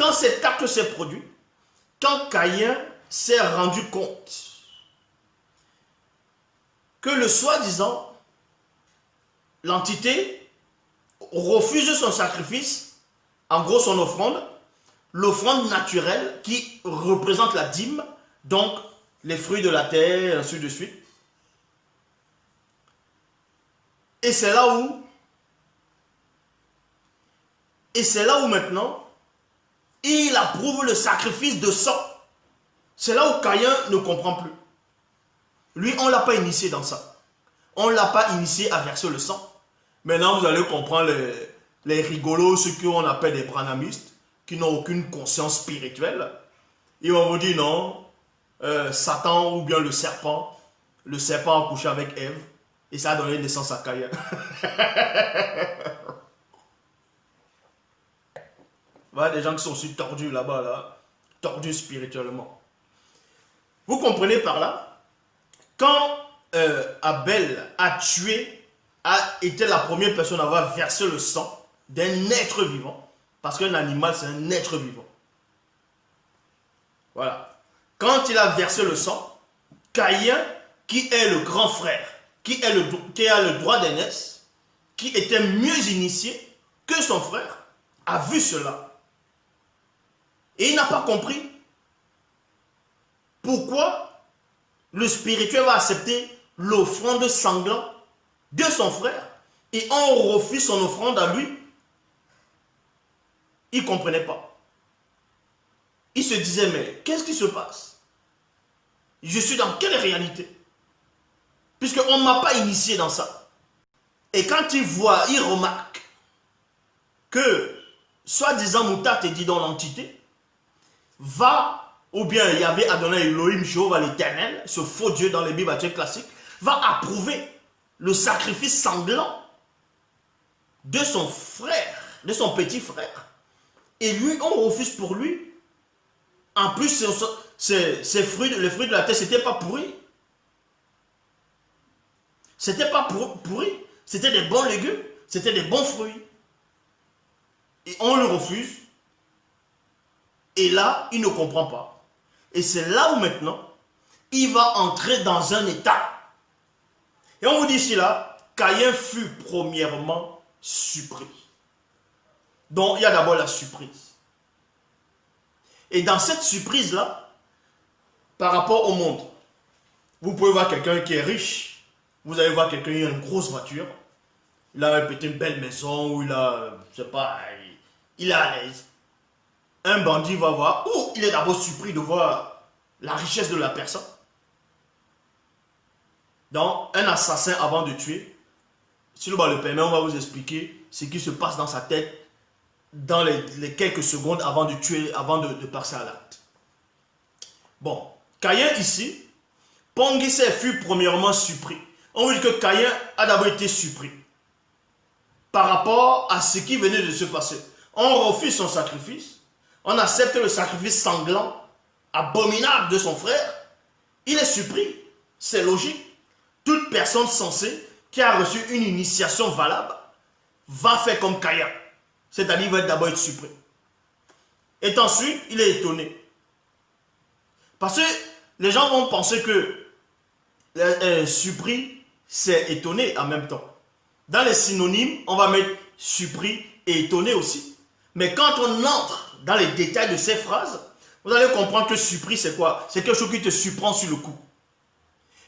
quand cet acte s'est produit, quand Caïn s'est rendu compte que le soi-disant, l'entité, refuse son sacrifice, en gros son offrande, l'offrande naturelle qui représente la dîme, donc les fruits de la terre, ainsi de suite. Et c'est là où maintenant, il approuve le sacrifice de sang. C'est là où Caïn ne comprend plus. Lui, on ne l'a pas initié dans ça. On ne l'a pas initié à verser le sang. Maintenant, vous allez comprendre les rigolos, ceux qu'on appelle des branhamistes, qui n'ont aucune conscience spirituelle. Ils vont vous dire non, Satan ou bien le serpent a couché avec Ève et ça a donné naissance à Caïn. Voilà des gens qui sont aussi tordus là-bas, là, tordus spirituellement. Vous comprenez par là? Quand Abel a été la première personne à avoir versé le sang d'un être vivant, parce qu'un animal c'est un être vivant. Voilà. Quand il a versé le sang, Caïn, qui est le grand frère, qui a le droit d'aînesse, qui était mieux initié que son frère, a vu cela. Et il n'a pas compris pourquoi le spirituel va accepter l'offrande sanglante de son frère et on refuse son offrande à lui. Il ne comprenait pas. Il se disait, mais qu'est-ce qui se passe? Je suis dans quelle réalité? Puisqu'on ne m'a pas initié dans ça. Et quand il voit, il remarque que, soi-disant Moutat et dit dans l'entité, va, ou bien il y avait Adonai Elohim, Jéhovah l'Éternel, ce faux Dieu dans les Bibles classiques, va approuver le sacrifice sanglant de son frère, de son petit frère. Et lui, on refuse pour lui. En plus, les fruits de la terre, c'était pas pourri. C'était pas pourri. C'était des bons légumes. C'était des bons fruits. Et on le refuse. Et là, il ne comprend pas. Et c'est là où maintenant, il va entrer dans un état. Et on vous dit ici là, Caïn fut premièrement surpris. Donc, il y a d'abord la surprise. Et dans cette surprise-là, par rapport au monde, vous pouvez voir quelqu'un qui est riche, vous allez voir quelqu'un qui a une grosse voiture, il a peut-être une belle maison, ou il a, je sais pas, il est à l'aise. Un bandit va voir, ou il est d'abord surpris de voir la richesse de la personne. Donc, un assassin avant de tuer, si le le permet, on va vous expliquer ce qui se passe dans sa tête dans les quelques secondes avant de tuer, avant de passer à l'acte. Bon, Caïn ici, Pongisé fut premièrement surpris. On veut dire que Caïn a d'abord été surpris par rapport à ce qui venait de se passer. On refuse son sacrifice, on accepte le sacrifice sanglant, abominable de son frère. Il est surpris, c'est logique. Toute personne sensée qui a reçu une initiation valable va faire comme Caïn. C'est-à-dire, il va d'abord être surpris. Et ensuite, il est étonné. Parce que les gens vont penser que surpris, c'est étonné en même temps. Dans les synonymes, on va mettre surpris et étonné aussi. Mais quand on entre dans les détails de ces phrases, vous allez comprendre que surpris, c'est quoi? C'est quelque chose qui te surprend sur le coup.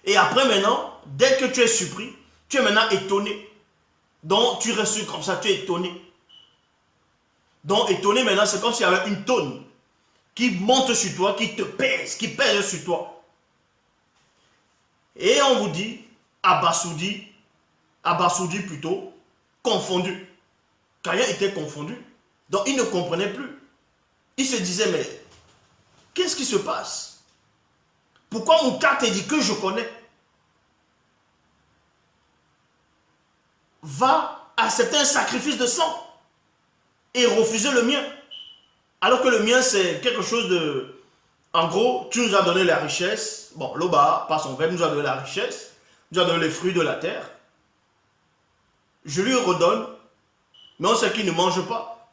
Et après maintenant, dès que tu es surpris, tu es maintenant étonné. Donc, tu restes comme ça, tu es étonné. Donc, étonné maintenant, c'est comme s'il y avait une tonne qui monte sur toi, qui te pèse, qui pèse sur toi. Et on vous dit, abasourdi plutôt, confondu. Caïn était confondu. Donc, il ne comprenait plus. Il se disait, mais qu'est-ce qui se passe? Pourquoi mon cas te dit que je connais va accepter un sacrifice de sang et refuser le mien? Alors que le mien, c'est quelque chose de... En gros, tu nous as donné la richesse. Bon, Loba, par son verbe, nous a donné la richesse. Nous a donné les fruits de la terre. Je lui redonne, mais on sait qu'il ne mange pas.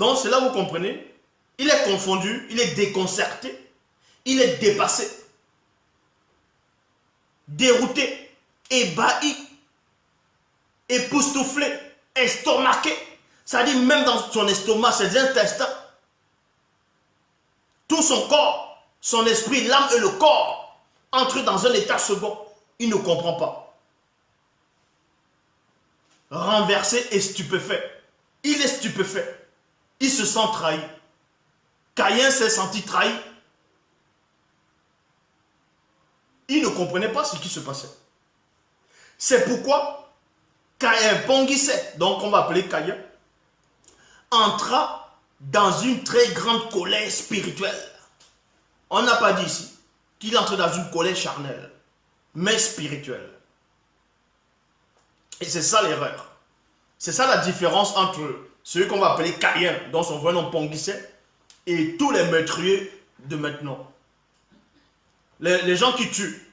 Donc c'est là où vous comprenez, il est confondu, il est déconcerté, il est dépassé, dérouté, ébahi, époustouflé, estomaqué. Ça dit même dans son estomac, ses intestins, tout son corps, son esprit, l'âme et le corps entrent dans un état second. Il ne comprend pas. Renversé et stupéfait. Il est stupéfait. Il se sent trahi. Caïn s'est senti trahi. Il ne comprenait pas ce qui se passait. C'est pourquoi Caïn, Pongisset, donc on va appeler Caïn, entra dans une très grande colère spirituelle. On n'a pas dit ici qu'il entre dans une colère charnelle, mais spirituelle. Et c'est ça l'erreur. C'est ça la différence entre celui qu'on va appeler Caïn, dont son vrai nom Pongisset, et tous les meurtriers de maintenant. Les gens qui tuent,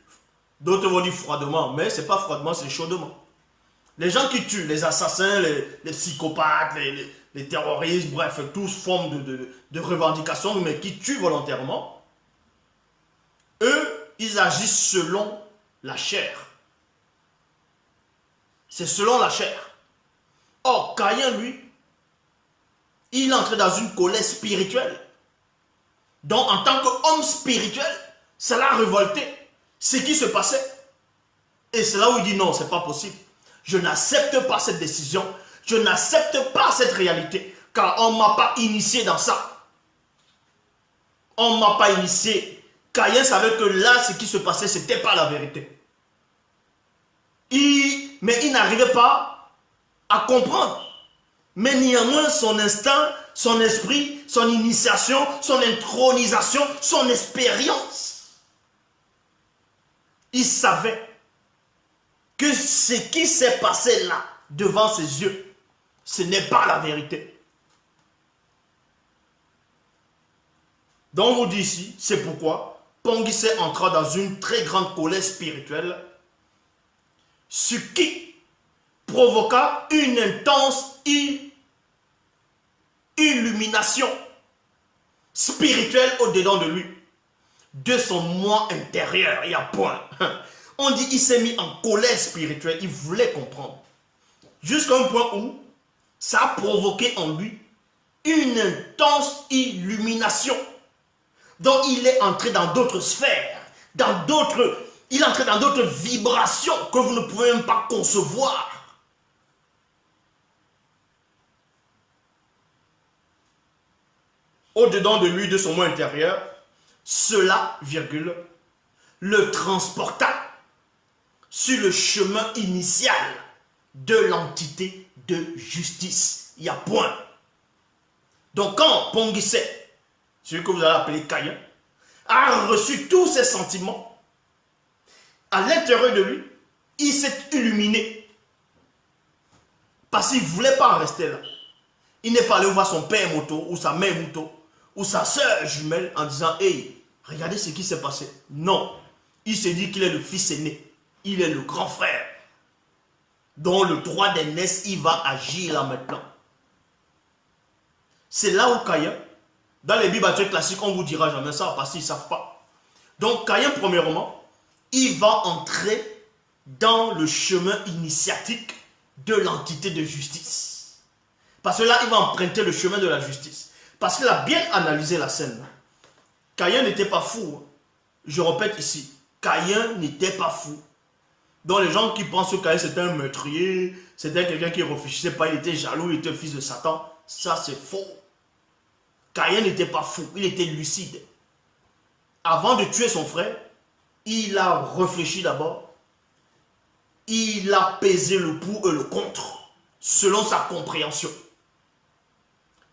d'autres vont dire froidement, mais ce n'est pas froidement, c'est chaudement. Les gens qui tuent, les assassins, les psychopathes, les terroristes, bref, toutes formes de revendications, mais qui tuent volontairement, eux, ils agissent selon la chair. C'est selon la chair. Or, Caïn, lui, il entre dans une colère spirituelle. Donc, en tant qu'homme spirituel, ça l'a révolté. Ce qui se passait. Et c'est là où il dit non, c'est pas possible. Je n'accepte pas cette décision. Je n'accepte pas cette réalité. Car on ne m'a pas initié dans ça. On ne m'a pas initié. Caïn savait que là, ce qui se passait, ce n'était pas la vérité. Mais il n'arrivait pas à comprendre. Mais néanmoins, son instinct, son esprit, son initiation, son intronisation, son expérience, il savait que ce qui s'est passé là, devant ses yeux, ce n'est pas la vérité. Donc, on vous dit ici, c'est pourquoi Pongisset entra dans une très grande colère spirituelle, ce qui provoqua une intense illumination spirituelle au-dedans de lui, de son moi intérieur. Il y a point. On dit qu'il s'est mis en colère spirituelle, il voulait comprendre. Jusqu'à un point où ça a provoqué en lui une intense illumination. Donc il est entré dans d'autres sphères, il est entré dans d'autres vibrations que vous ne pouvez même pas concevoir. Au-dedans de lui, de son moi intérieur, cela, virgule, le transporta sur le chemin initial de l'entité de justice. Il y a point. Donc quand Pongisset, celui que vous allez appeler Caïn, a reçu tous ces sentiments, à l'intérieur de lui, il s'est illuminé. Parce qu'il ne voulait pas en rester là. Il n'est pas allé voir son père moto ou sa mère moto ou sa soeur jumelle en disant « Hey, regardez ce qui s'est passé. » Non. Il s'est dit qu'il est le fils aîné. Il est le grand frère. Dont le droit d'aînesse, il va agir là maintenant. C'est là où Caïn, dans les Bibles classiques, on ne vous dira jamais ça parce qu'ils ne savent pas. Donc Caïn, premièrement, il va entrer dans le chemin initiatique de l'entité de justice. Parce que là, il va emprunter le chemin de la justice. Parce qu'il a bien analysé la scène. Caïn n'était pas fou. Je répète ici, Caïn n'était pas fou. Donc les gens qui pensent que Caïn c'était un meurtrier, c'était quelqu'un qui ne réfléchissait pas, il était jaloux, il était fils de Satan, ça c'est faux. Caïn n'était pas fou, il était lucide. Avant de tuer son frère, il a réfléchi d'abord. Il a pesé le pour et le contre, selon sa compréhension.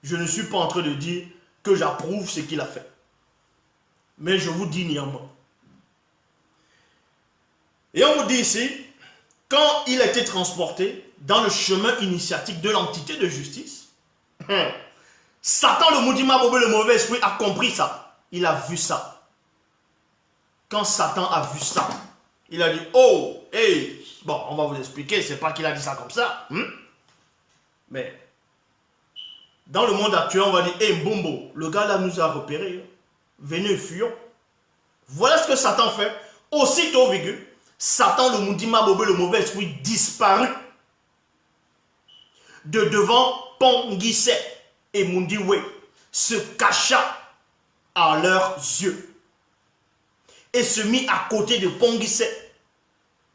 Je ne suis pas en train de dire que j'approuve ce qu'il a fait. Mais je vous dis néanmoins. Et on vous dit ici, quand il a été transporté dans le chemin initiatique de l'entité de justice, Satan, le maudit Mabobé, le mauvais esprit, a compris ça. Il a vu ça. Quand Satan a vu ça, il a dit, oh, hey, bon, on va vous expliquer, c'est pas qu'il a dit ça comme ça. Mais Dans le monde actuel, on va dire, hé, Mbombo, le gars là nous a repérés. Venez, fuyons. Voilà ce que Satan fait. Aussitôt, Satan, le Mundima Bobé, le mauvais esprit, disparut de devant Pongise et Mundiwe, se cacha à leurs yeux et se mit à côté de Pongise.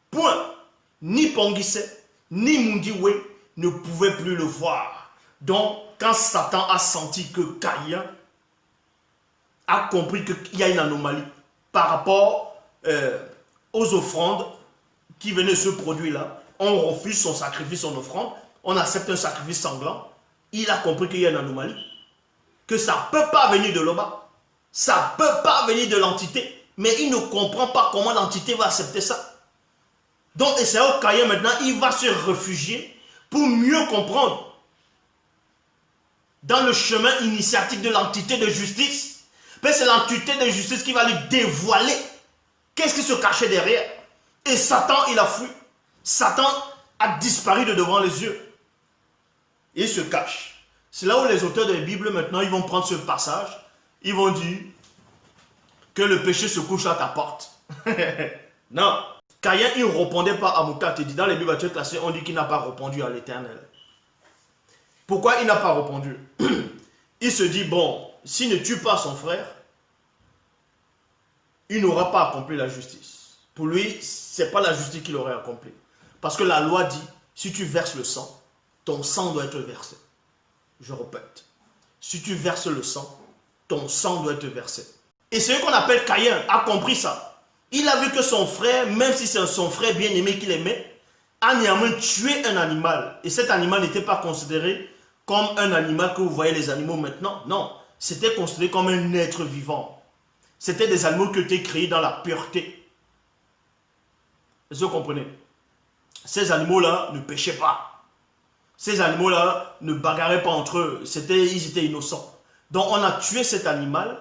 Point. Ni Pongise, ni Mundiwe ne pouvaient plus le voir. Donc, quand Satan a senti que Caïn a compris qu'il y a une anomalie par rapport aux offrandes qui venaient se produire là, on refuse son sacrifice, son offrande, on accepte un sacrifice sanglant, il a compris qu'il y a une anomalie, que ça ne peut pas venir de là-bas, ça ne peut pas venir de l'entité, mais il ne comprend pas comment l'entité va accepter ça. Donc, et c'est au Caïn maintenant, il va se réfugier pour mieux comprendre dans le chemin initiatique de l'entité de justice. Mais c'est l'entité de justice qui va lui dévoiler qu'est-ce qui se cachait derrière. Et Satan, il a fui. Satan a disparu de devant les yeux. Il se cache. C'est là où les auteurs de la Bible, maintenant, ils vont prendre ce passage. Ils vont dire que le péché se couche à ta porte. Non. Caïn, il ne répondait pas à Moukat. Dans les Bibles classées, on dit qu'il n'a pas répondu à l'Éternel. Pourquoi il n'a pas répondu? Il se dit, bon, s'il ne tue pas son frère, il n'aura pas accompli la justice. Pour lui, ce n'est pas la justice qu'il aurait accomplie. Parce que la loi dit, si tu verses le sang, ton sang doit être versé. Je répète, si tu verses le sang, ton sang doit être versé. Et celui qu'on appelle Caïn a compris ça. Il a vu que son frère, même si c'est son frère bien-aimé qu'il aimait, a néanmoins tué un animal. Et cet animal n'était pas considéré comme un animal que vous voyez les animaux maintenant. Non, c'était considéré comme un être vivant. C'était des animaux qui étaient créés dans la pureté. Est-ce que vous comprenez? Ces animaux-là ne péchaient pas. Ces animaux-là ne bagarraient pas entre eux. Ils étaient innocents. Donc on a tué cet animal.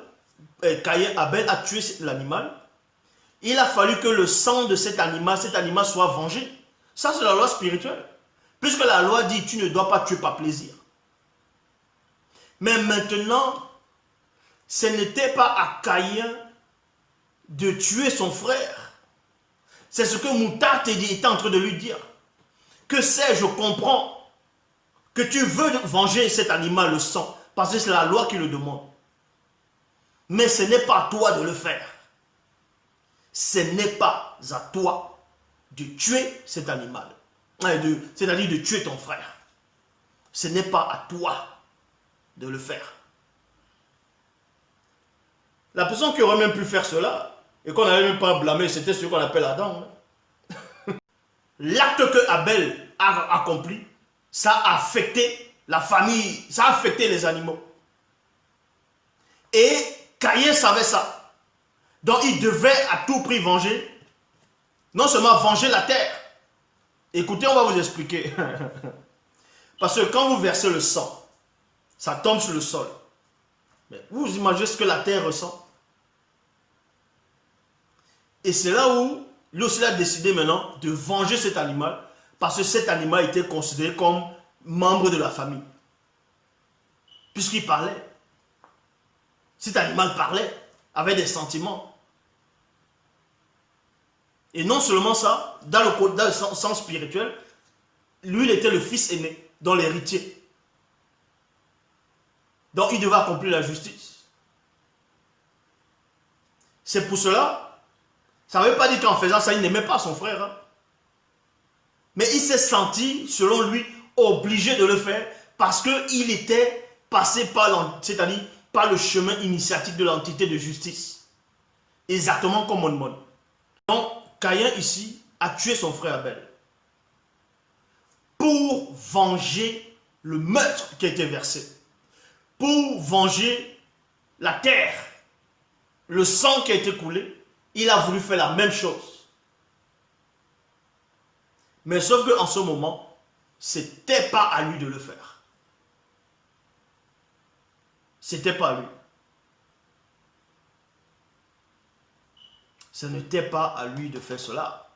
Caïn, Abel a tué l'animal. Il a fallu que le sang de cet animal soit vengé. Ça, c'est la loi spirituelle. Puisque la loi dit, tu ne dois pas tuer par plaisir. Mais maintenant, ce n'était pas à Caïn de tuer son frère. C'est ce que Moutat était en train de lui dire. Que c'est, je comprends que tu veux venger cet animal, le sang, parce que c'est la loi qui le demande. Mais ce n'est pas à toi de le faire. Ce n'est pas à toi de tuer cet animal. C'est-à-dire de tuer ton frère. Ce n'est pas à toi de le faire. La personne qui aurait même pu faire cela, et qu'on n'avait même pas blâmé, c'était ce qu'on appelle Adam. L'acte que Abel a accompli, ça a affecté la famille, ça a affecté les animaux. Et Caïn savait ça. Donc il devait à tout prix venger, non seulement venger la terre. Écoutez, on va vous expliquer. Parce que quand vous versez le sang, ça tombe sur le sol. Mais vous imaginez ce que la terre ressent. Et c'est là où lui aussi a décidé maintenant de venger cet animal, parce que cet animal était considéré comme membre de la famille. Puisqu'il parlait. Cet animal parlait, avait des sentiments. Et non seulement ça, dans le sens spirituel, lui il était le fils aîné, dans l'héritier. Donc il devait accomplir la justice. C'est pour cela, ça ne veut pas dire qu'en faisant ça, il n'aimait pas son frère. Hein. Mais il s'est senti, selon lui, obligé de le faire parce qu'il était passé par, c'est-à-dire par le chemin initiatique de l'entité de justice. Exactement comme Mon. Donc, Caïn ici a tué son frère Abel pour venger le meurtre qui a été versé, pour venger la terre, le sang qui a été coulé. Il a voulu faire la même chose. Mais sauf qu'en ce moment, ce n'était pas à lui de le faire. C'était pas à lui. Ce n'était pas à lui de faire cela.